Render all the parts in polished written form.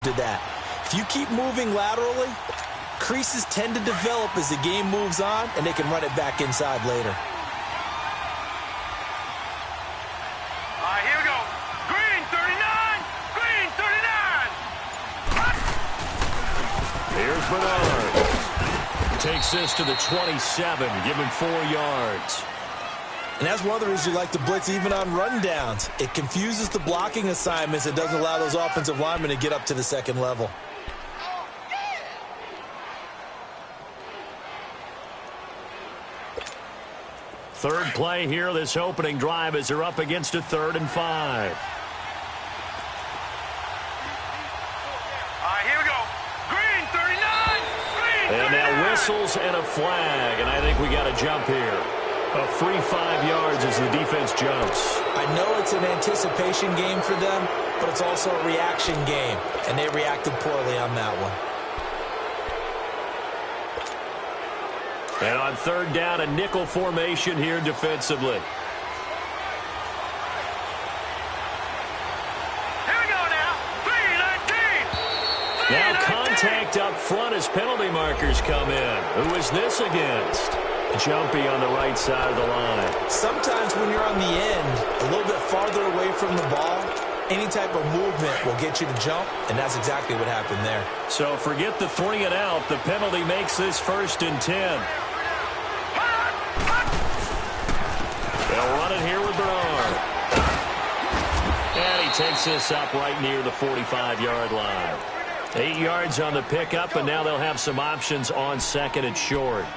to that. If you keep moving laterally, creases tend to develop as the game moves on, and they can run it back inside later. Here we go. Green 39. Green 39. Here's Bernard. Takes this to the 27. Give him 4 yards. And that's one of the reasons you like to blitz even on rundowns. It confuses the blocking assignments. It doesn't allow those offensive linemen to get up to the second level. Third play here, this opening drive, as they're up against a 3rd and 5. Here we go. Green 39. Green 39. And now whistles and a flag, and I think we got a jump here. A free 5 yards as the defense jumps. I know it's an anticipation game for them, but it's also a reaction game, and they reacted poorly on that one. And on 3rd down, a nickel formation here defensively. Here we go now. 3-19. Now contact up front as penalty markers come in. Who is this against? Jumpy on the right side of the line. Sometimes when you're on the end, a little bit farther away from the ball, any type of movement will get you to jump, and that's exactly what happened there. So forget the 3 and out. The penalty makes this 1st and 10. They'll run it here with Bernard. And he takes this up right near the 45-yard line. 8 yards on the pickup, and now they'll have some options on 2nd and short.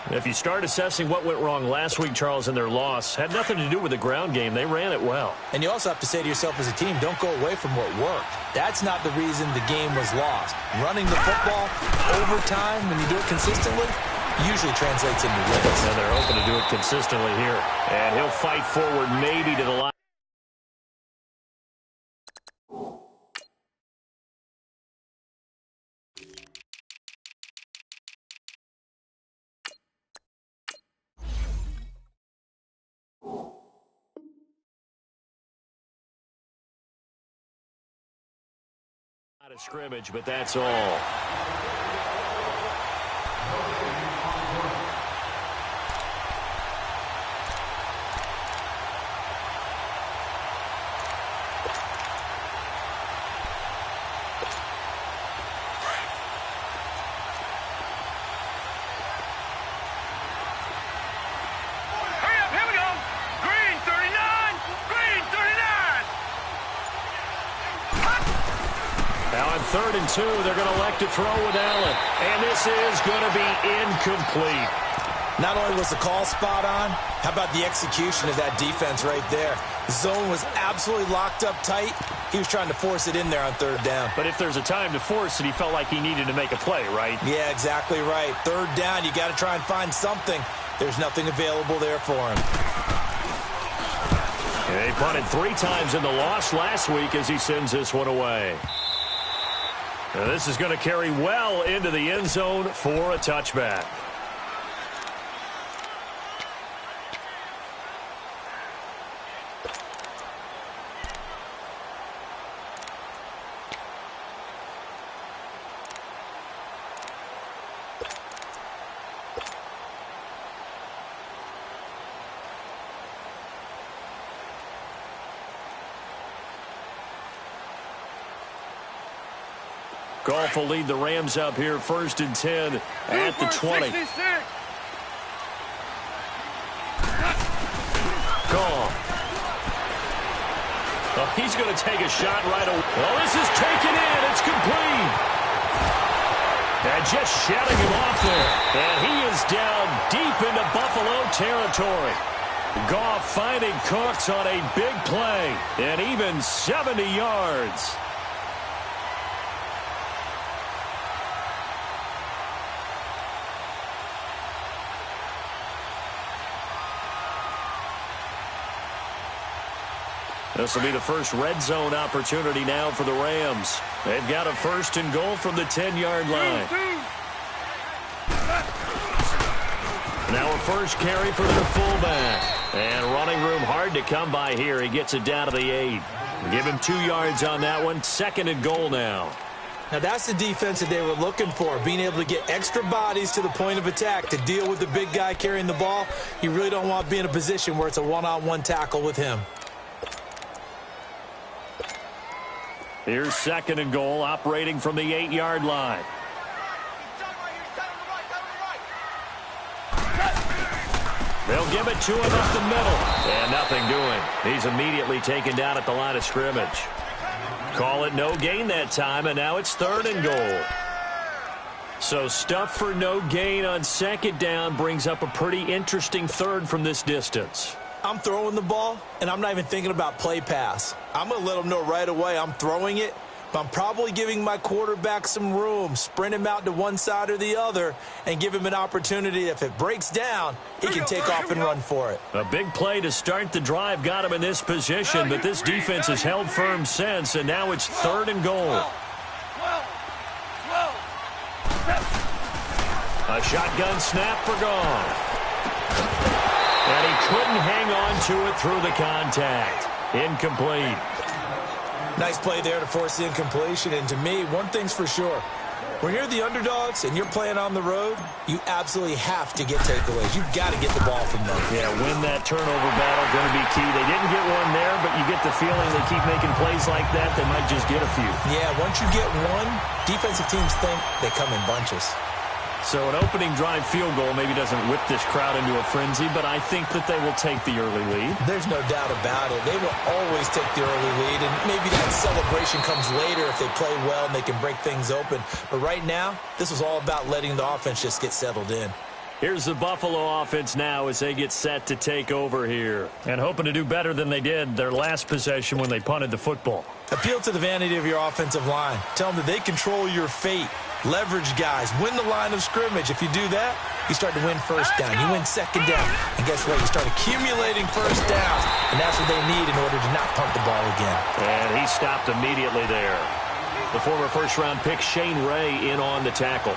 If you start assessing what went wrong last week, Charles, in their loss, had nothing to do with the ground game. They ran it well. And you also have to say to yourself as a team, don't go away from what worked. That's not the reason the game was lost. Running the football over time, when you do it consistently, usually translates into wins. And they're open to do it consistently here. And he'll fight forward maybe to the line. Not a scrimmage, but that's all. Now on 3rd and 2, they're going to elect to throw with Allen. And this is going to be incomplete. Not only was the call spot on, how about the execution of that defense right there? The zone was absolutely locked up tight. He was trying to force it in there on 3rd down. But if there's a time to force it, he felt like he needed to make a play, right? Yeah, exactly right. 3rd down, you got to try and find something. There's nothing available there for him. They punted 3 times in the loss last week as he sends this one away. Now this is going to carry well into the end zone for a touchback. Goff will lead the Rams up here 1st and 10 at the 20. Goff. Oh, he's going to take a shot right away. Oh, this is taken in. It's complete. And just shutting him off there. And he is down deep into Buffalo territory. Goff finding Cooks on a big play. And even 70 yards. This will be the first red zone opportunity now for the Rams. They've got a 1st and goal from the 10-yard line. Now a first carry for their fullback. And running room hard to come by here. He gets it down to the 8. Give him 2 yards on that one. 2nd and goal now. Now, that's the defense that they were looking for, being able to get extra bodies to the point of attack to deal with the big guy carrying the ball. You really don't want to be in a position where it's a one-on-one tackle with him. Here's 2nd and goal, operating from the 8-yard line. They'll give it to him up the middle. And nothing doing. He's immediately taken down at the line of scrimmage. Call it no gain that time, and now it's 3rd and goal. So stuff for no gain on 2nd down brings up a pretty interesting 3rd from this distance. I'm throwing the ball, and I'm not even thinking about play pass. I'm going to let them know right away I'm throwing it, but I'm probably giving my quarterback some room, sprint him out to one side or the other, and give him an opportunity. If it breaks down, he can take off and run for it. A big play to start the drive got him in this position, but this defense has held firm since, and now it's 3rd and goal. A shotgun snap for gone. And he couldn't hang on to it through the contact. Incomplete. Nice play there to force the incompletion. And to me, one thing's for sure. When you're the underdogs and you're playing on the road, you absolutely have to get takeaways. You've got to get the ball from them. Yeah, win that turnover battle, going to be key. They didn't get one there, but you get the feeling they keep making plays like that, they might just get a few. Yeah, once you get one, defensive teams think they come in bunches. So an opening drive field goal maybe doesn't whip this crowd into a frenzy, but I think that they will take the early lead. There's no doubt about it. They will always take the early lead, and maybe that celebration comes later if they play well and they can break things open. But right now, this is all about letting the offense just get settled in. Here's the Buffalo offense now as they get set to take over here. And hoping to do better than they did their last possession when they punted the football. Appeal to the vanity of your offensive line. Tell them that they control your fate. Leverage guys. Win the line of scrimmage. If you do that, you start to win first down. You win 2nd down. And guess what? You start accumulating first downs. And that's what they need in order to not punt the ball again. And he stopped immediately there. The former first-round pick, Shane Ray, in on the tackle.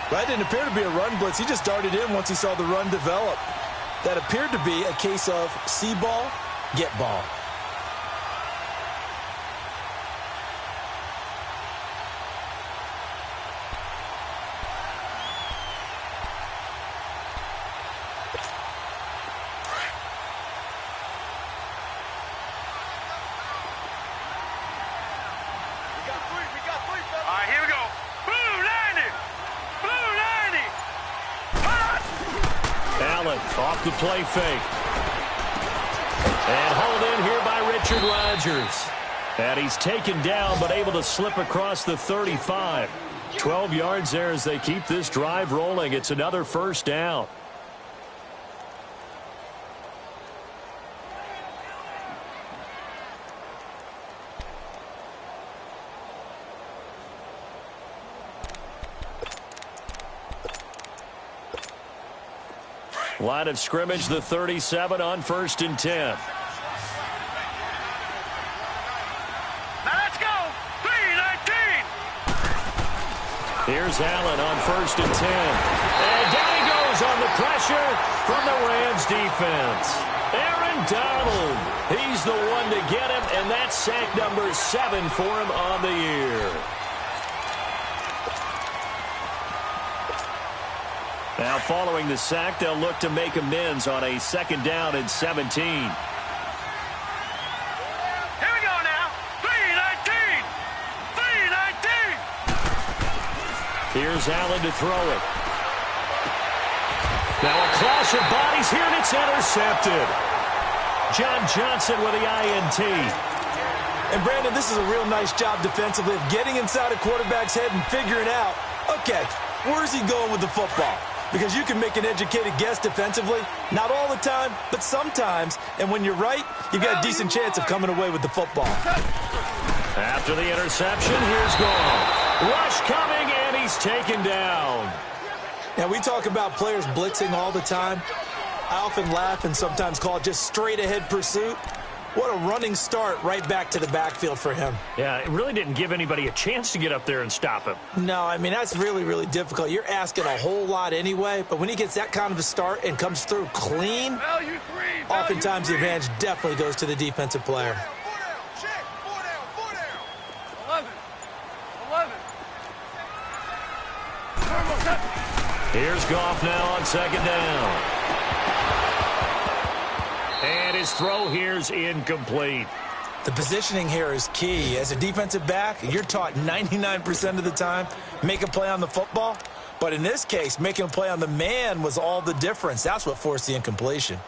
That didn't appear to be a run blitz. He just darted in once he saw the run develop. That appeared to be a case of see ball, get ball. All right, here we go. Blue 90. Blue 90. Allen off the play fake. And hauled in here by Richard Rodgers. And he's taken down but able to slip across the 35. 12 yards there as they keep this drive rolling. It's another first down. Line of scrimmage, the 37 on 1st and 10. Now let's go. 3-19. Here's Allen on 1st and 10. And down he goes on the pressure from the Rams defense. Aaron Donald. He's the one to get him, and that's sack number 7 for him on the year. Now following the sack, they'll look to make amends on a 2nd down and 17. Here we go now. 3-19. 3-19. Here's Allen to throw it. Now a clash of bodies here, and it's intercepted. John Johnson with the INT. And Brandon, this is a real nice job defensively of getting inside a quarterback's head and figuring out, okay, where's he going with the football? Because you can make an educated guess defensively. Not all the time, but sometimes. And when you're right, you've got a decent chance of coming away with the football. After the interception, here's Gall. Rush coming, and he's taken down. Now, we talk about players blitzing all the time. I often laugh and sometimes call it just straight-ahead pursuit. What a running start right back to the backfield for him. Yeah, it really didn't give anybody a chance to get up there and stop him. No, I mean, that's really, really difficult. You're asking a whole lot anyway, but when he gets that kind of a start and comes through clean, oftentimes the advantage definitely goes to the defensive player. Here's Goff now on second down. And his throw here's incomplete. The positioning here is key. As a defensive back, you're taught 99% of the time, make a play on the football. But in this case, making a play on the man was all the difference. That's what forced the incompletion.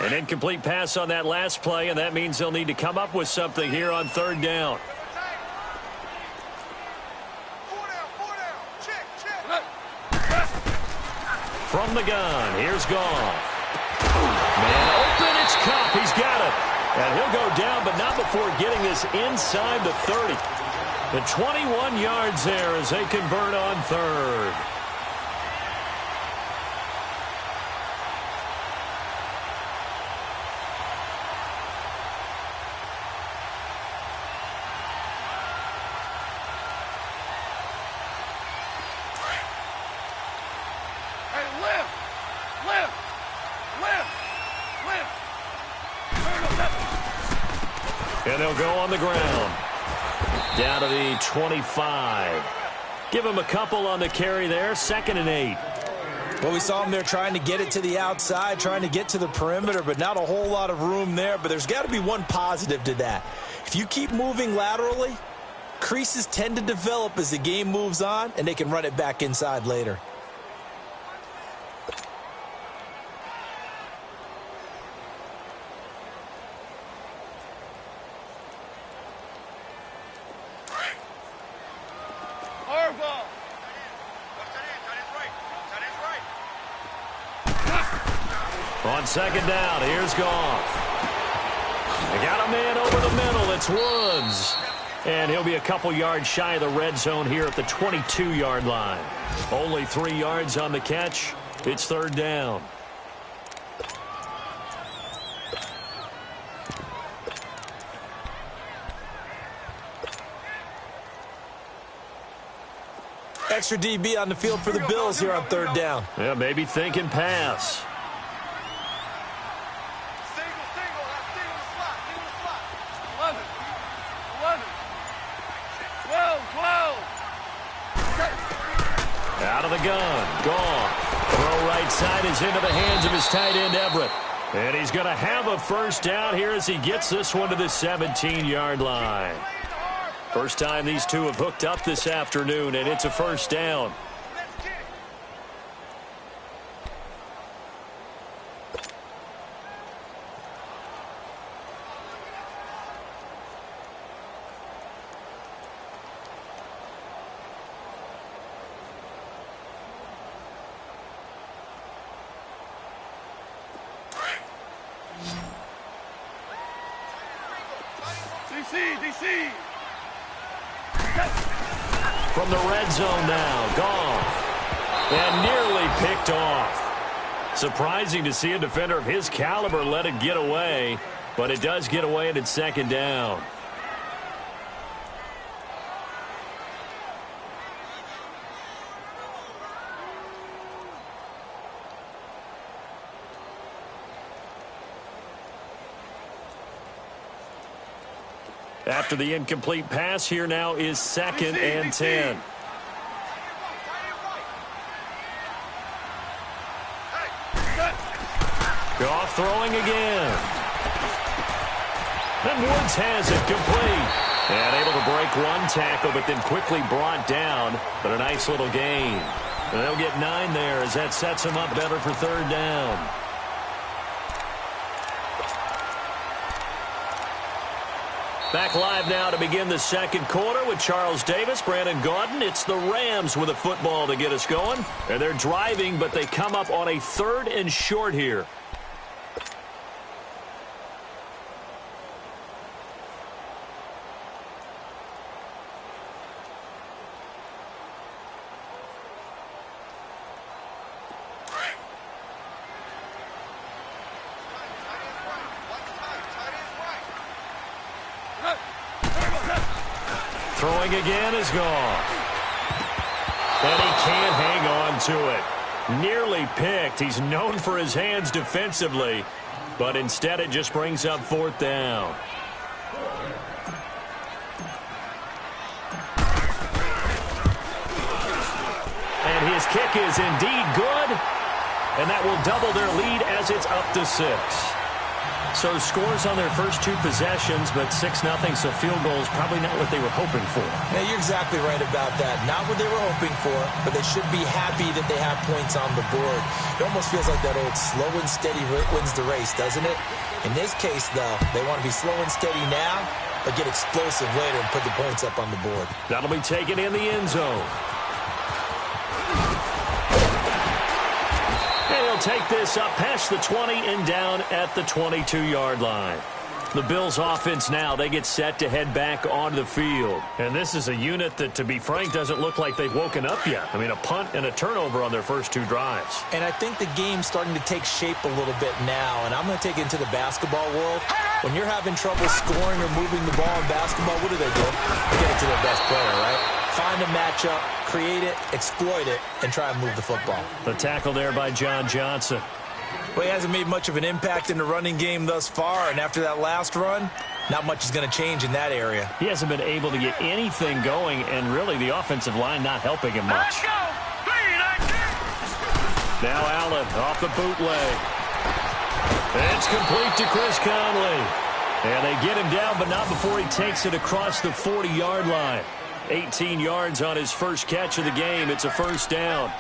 An incomplete pass on that last play, and that means they'll need to come up with something here on third down. From the gun, here's Goff. Man open, it's Kupp. He's got it. And he'll go down, but not before getting this inside the 30. The 21 yards there as they convert on third. And they'll go on the ground. Down to the 25. Give him a couple on the carry there. 2nd and 8. Well, we saw him there trying to get it to the outside, trying to get to the perimeter, but not a whole lot of room there. But there's got to be one positive to that. If you keep moving laterally, creases tend to develop as the game moves on, and they can run it back inside later. On second down, here's Goff. They got a man over the middle. It's Woods. And he'll be a couple yards shy of the red zone here at the 22-yard line. Only 3 yards on the catch. It's third down. Extra DB on the field for the Bills here on third down. Yeah, maybe thinking pass. Out of the gun, Goff. Throw right side is into the hands of his tight end, Everett. And he's going to have a first down here as he gets this one to the 17-yard line. First time these two have hooked up this afternoon, and it's a first down. DC. From the red zone now, Goff. And nearly picked off. Surprising to see a defender of his caliber let it get away, but it does get away and it's second down. After the incomplete pass, here now is 2nd and 10. Goff throwing again. And Woods has it complete. And able to break one tackle, but then quickly brought down. But a nice little gain. And they'll get 9 there as that sets them up better for third down. Back live now to begin the second quarter with Charles Davis, Brandon Gaudin. It's the Rams with a football to get us going. And they're driving, but they come up on a 3rd and short here. Throwing again is Goff. And he can't hang on to it. Nearly picked. He's known for his hands defensively. But instead it just brings up 4th down. And his kick is indeed good. And that will double their lead as it's up to 6. So scores on their first 2 possessions, but 6-0, so field goal is probably not what they were hoping for. Yeah, you're exactly right about that. Not what they were hoping for, but they should be happy that they have points on the board. It almost feels like that old slow and steady wins the race, doesn't it? In this case, though, they want to be slow and steady now, but get explosive later and put the points up on the board. That'll be taken in the end zone. And he'll take this up past the 20 and down at the 22-yard line. The Bills' offense now, they get set to head back onto the field. And this is a unit that, to be frank, doesn't look like they've woken up yet. I mean, a punt and a turnover on their first 2 drives. And I think the game's starting to take shape a little bit now. And I'm going to take it into the basketball world. When you're having trouble scoring or moving the ball in basketball, what do? Get it to their best player, right? Find a matchup, create it, exploit it, and try and move the football. The tackle there by John Johnson. Well, he hasn't made much of an impact in the running game thus far, and after that last run, not much is going to change in that area. He hasn't been able to get anything going, and really the offensive line not helping him much. Let's go. 3-19. Now Allen off the bootleg. It's complete to Chris Conley. And they get him down, but not before he takes it across the 40-yard line. 18 yards on his first catch of the game. It's a first down.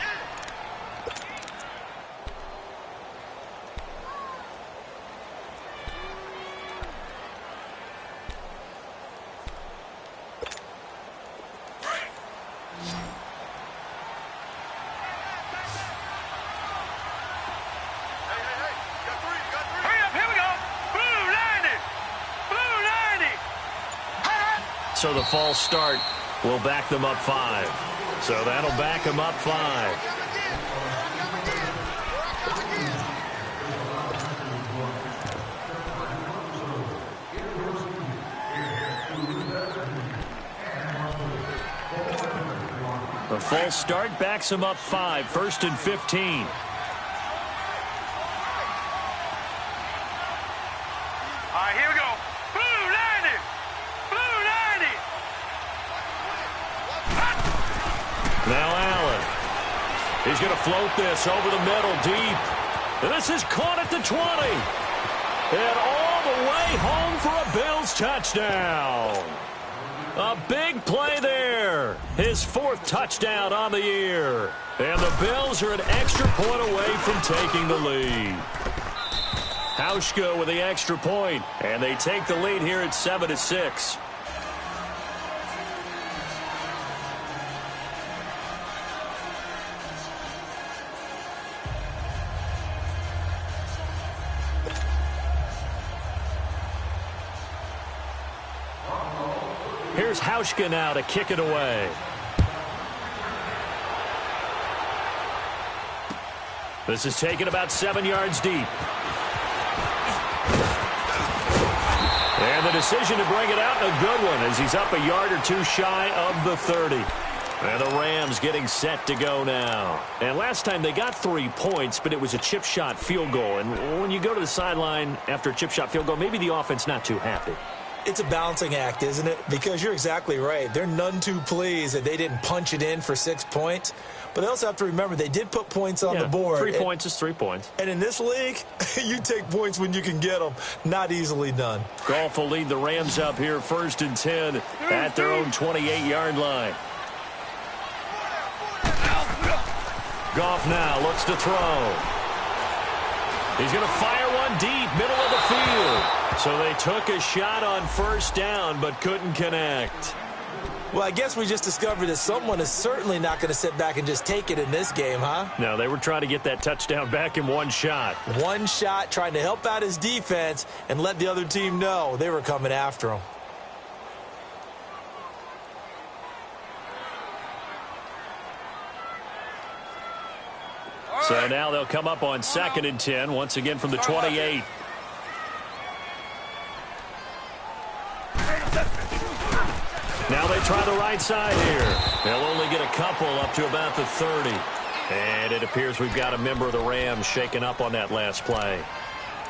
So the false start will back them up 5. So that'll back them up 5. The false start backs them up 5. 1st and 15. All right, here we go. Blue 90. Blue 90. Now Allen. He's going to float this over the middle deep. And this is caught at the 20. And all the way home for a Bills touchdown. A big play there. His 4th touchdown on the year. And the Bills are an extra point away from taking the lead. Hauschka with the extra point. And they take the lead here at 7-6. Here's Hauschka now to kick it away. This is taken about 7 yards deep. And the decision to bring it out, a good one, as he's up a yard or 2 shy of the 30. And the Rams getting set to go now. And last time they got 3 points, but it was a chip shot field goal. And when you go to the sideline after a chip shot field goal, maybe the offense not too happy. It's a balancing act, isn't it? Because you're exactly right. They're none too pleased that they didn't punch it in for 6 points. But they also have to remember they did put points on the board. 3 points is 3 points. And in this league, you take points when you can get them. Not easily done. Goff will lead the Rams up here 1st and 10 at their own 28-yard line. Goff now looks to throw. He's going to fire one deep, middle of the field. So they took a shot on 1st down, but couldn't connect. Well, I guess we just discovered that someone is certainly not going to sit back and just take it in this game, huh? No, they were trying to get that touchdown back in 1 shot. 1 shot, trying to help out his defense and let the other team know they were coming after him. So now they'll come up on 2nd and 10, once again from the 28. Now they try the right side here. They'll only get a couple up to about the 30. And it appears we've got a member of the Rams shaken up on that last play.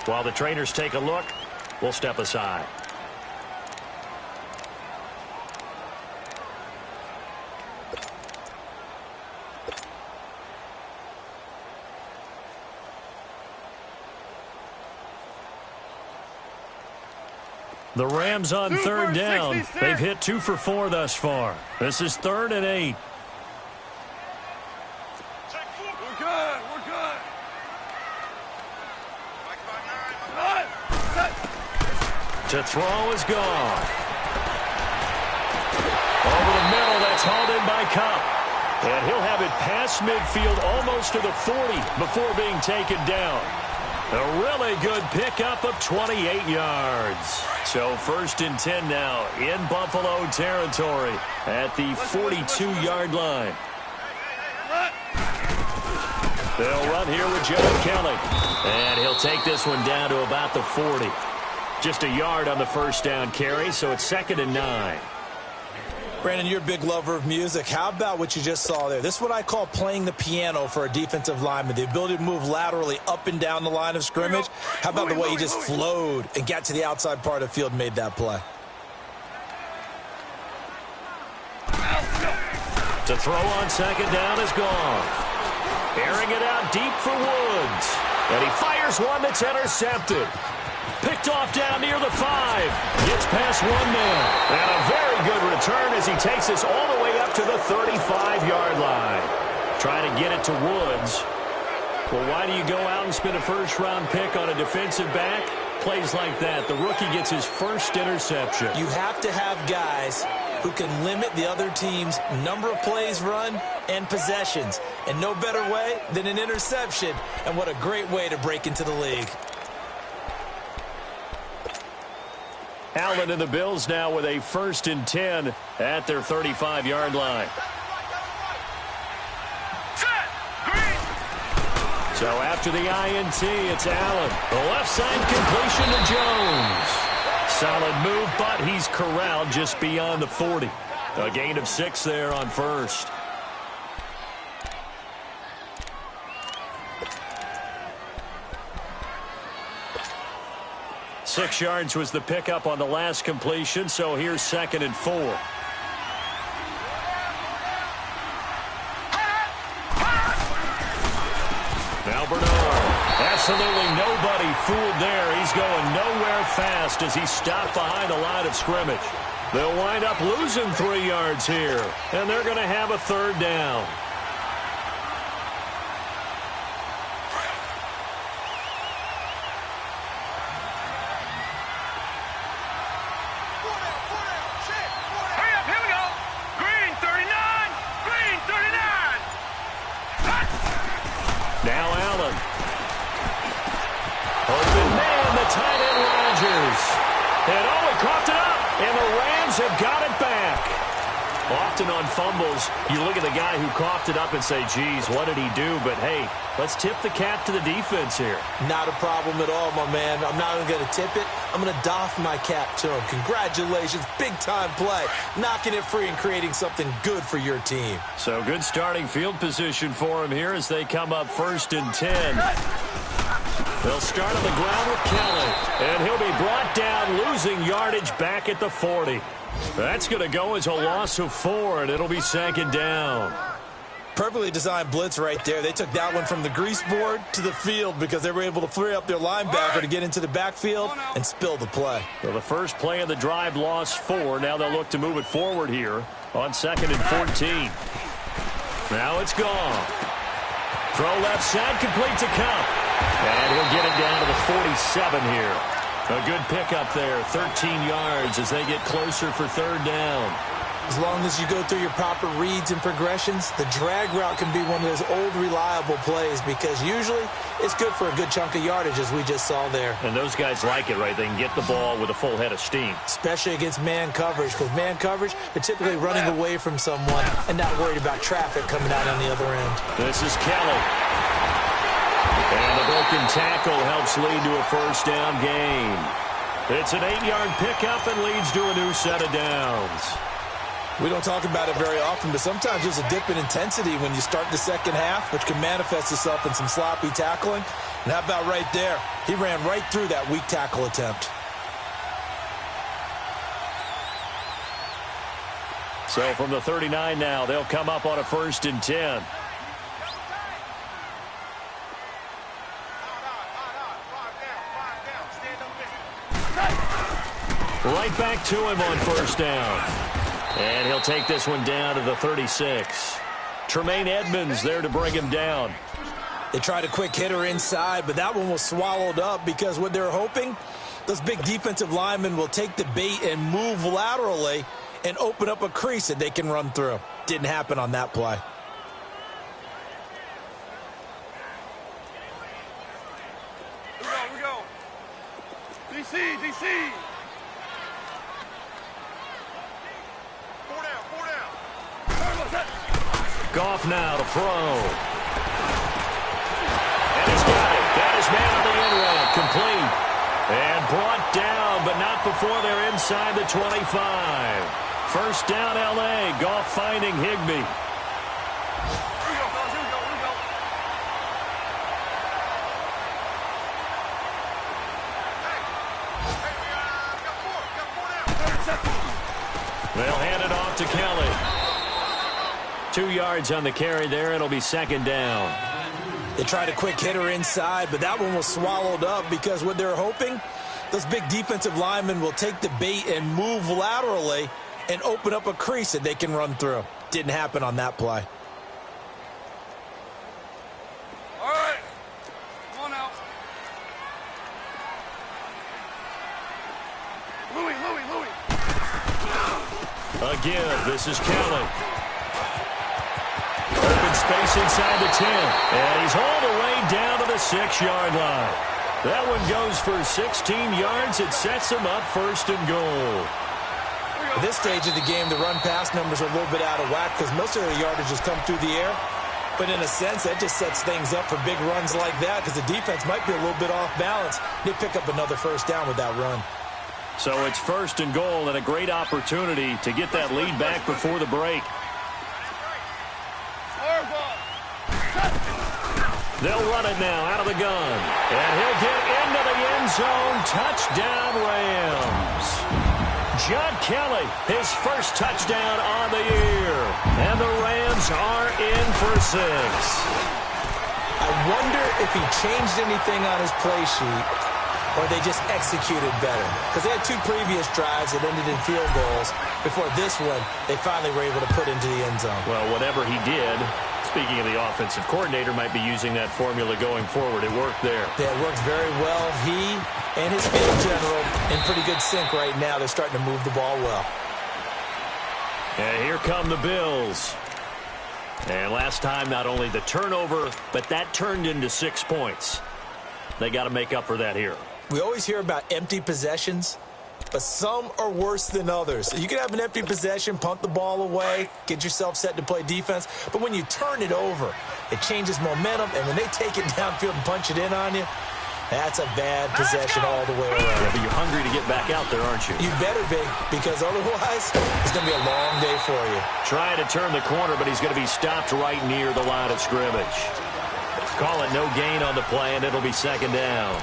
While the trainers take a look, we'll step aside. The Rams on third down. They've hit 2 for 4 thus far. This is 3rd and 8. We're good. We're good. To throw is gone. Over the middle, that's hauled in by Kupp. And he'll have it past midfield almost to the 40 before being taken down. A really good pickup of 28 yards. So 1st and 10 now in Buffalo territory at the 42-yard line. They'll run here with John Kelly. And he'll take this one down to about the 40. Just a yard on the first down carry, so it's 2nd and 9. Brandon, you're a big lover of music. How about what you just saw there? This is what I call playing the piano for a defensive lineman. The ability to move laterally up and down the line of scrimmage. How about the way he just flowed and got to the outside part of the field and made that play? To throw on 2nd down is gone. Airing it out deep for Woods. And he fires one that's intercepted. Picked off down near the 5. Gets past one man. And a very good return as he takes this all the way up to the 35-yard line. Trying to get it to Woods. Well, why do you go out and spend a first-round pick on a defensive back? Plays like that. The rookie gets his first interception. You have to have guys who can limit the other team's number of plays run and possessions. And no better way than an interception. And what a great way to break into the league. Allen and the Bills now with a 1st and 10 at their 35-yard line. So after the INT, it's Allen. The left side completion to Jones. Solid move, but he's corralled just beyond the 40. A gain of 6 there on 1st. Six yards was the pickup on the last completion, so here's 2nd and 4. Now Bernard. Absolutely nobody fooled there. He's going nowhere fast as he's stopped behind the line of scrimmage. They'll wind up losing 3 yards here, and they're going to have a 3rd down. Now Allen. Open man, the tight end Rodgers. And oh, he coughed it up, and the Rams have got it back. Often on fumbles, you look at the guy who coughed it up and say, geez, what did he do? But, hey, let's tip the cap to the defense here. Not a problem at all, my man. I'm not even going to tip it. I'm going to doff my cap to him. Congratulations. Big-time play. Knocking it free and creating something good for your team. So good starting field position for him here as they come up 1st and 10. They'll start on the ground with Kelly. And he'll be brought down, losing yardage back at the 40. That's going to go as a loss of 4, and it'll be 2nd down. Perfectly designed blitz right there. They took that one from the grease board to the field because they were able to free up their linebacker to get into the backfield and spill the play. Well, the first play of the drive lost 4. Now they'll look to move it forward here on 2nd and 14. Now it's gone. Throw left side, complete to Kupp. And he'll get it down to the 47 here. A good pickup there, 13 yards as they get closer for 3rd down. As long as you go through your proper reads and progressions, the drag route can be one of those old reliable plays because usually it's good for a good chunk of yardage as we just saw there. And those guys like it, right? They can get the ball with a full head of steam. Especially against man coverage because man coverage, they're typically running away from someone and not worried about traffic coming out on the other end. This is Kelly. And the broken tackle helps lead to a 1st down gain. It's an 8-yard pickup and leads to a new set of downs. We don't talk about it very often, but sometimes there's a dip in intensity when you start the second half, which can manifest itself in some sloppy tackling. And how about right there? He ran right through that weak tackle attempt. So from the 39 now, they'll come up on a 1st and 10. Right back to him on 1st down. And he'll take this one down to the 36. Tremaine Edmonds there to bring him down. They tried a quick hitter inside, but that one was swallowed up because what they're hoping, those big defensive linemen will take the bait and move laterally and open up a crease that they can run through. Didn't happen on that play. Here we go. DC. Four down. Goff now to throw. And he's got it. Got his man on the end route. Complete. And brought down, but not before they're inside the 25. 1st down, L.A. Goff finding Higbee. Here we go. Got 4 down. They'll hand it off to Kelly. 2 yards on the carry there. It'll be 2nd down. They tried a quick hitter inside, but that one was swallowed up because what they're hoping, those big defensive linemen will take the bait and move laterally and open up a crease that they can run through. Didn't happen on that play. All right. Come on now. Louis. Again, this is Kelly. Open space inside the 10. And he's hauled away down to the 6-yard line. That one goes for 16 yards. It sets him up 1st and goal. At this stage of the game, the run-pass numbers are a little bit out of whack because most of their yardage has come through the air. But in a sense, that just sets things up for big runs like that because the defense might be a little bit off balance. They pick up another 1st down with that run. So it's 1st and goal and a great opportunity to get that lead back before the break. They'll run it now out of the gun. And he'll get into the end zone. Touchdown, Rams. John Kelly, his 1st touchdown on the year. And the Rams are in for 6. I wonder if he changed anything on his play sheet or they just executed better. Because they had 2 previous drives that ended in field goals. Before this one, they finally were able to put into the end zone. Well, whatever he did, speaking of the offensive coordinator, might be using that formula going forward. It worked there. Yeah, it worked very well. He and his field general in pretty good sync right now. They're starting to move the ball well. And here come the Bills. And last time, not only the turnover, but that turned into 6 points. They got to make up for that here. We always hear about empty possessions, but some are worse than others. You can have an empty possession, punt the ball away, get yourself set to play defense, but when you turn it over, it changes momentum, and when they take it downfield and punch it in on you, that's a bad possession all the way around. Yeah, but you're hungry to get back out there, aren't you? You better be, because otherwise, it's going to be a long day for you. Trying to turn the corner, but he's going to be stopped right near the line of scrimmage. Call it no gain on the play, and it'll be 2nd down.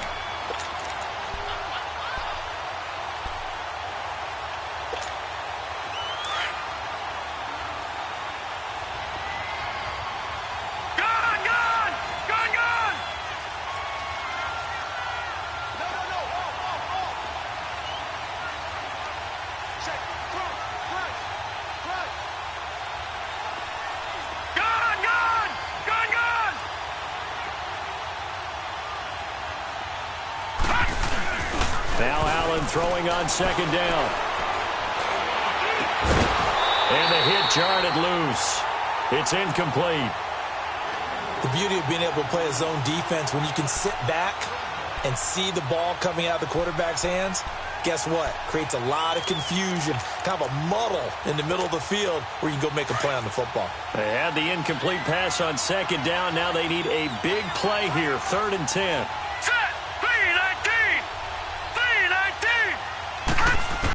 Now Allen throwing on 2nd down. And the hit jarred it loose. It's incomplete. The beauty of being able to play a zone defense when you can sit back and see the ball coming out of the quarterback's hands, guess what? Creates a lot of confusion, kind of a muddle in the middle of the field where you can go make a play on the football. They had the incomplete pass on 2nd down. Now they need a big play here, 3rd and 10.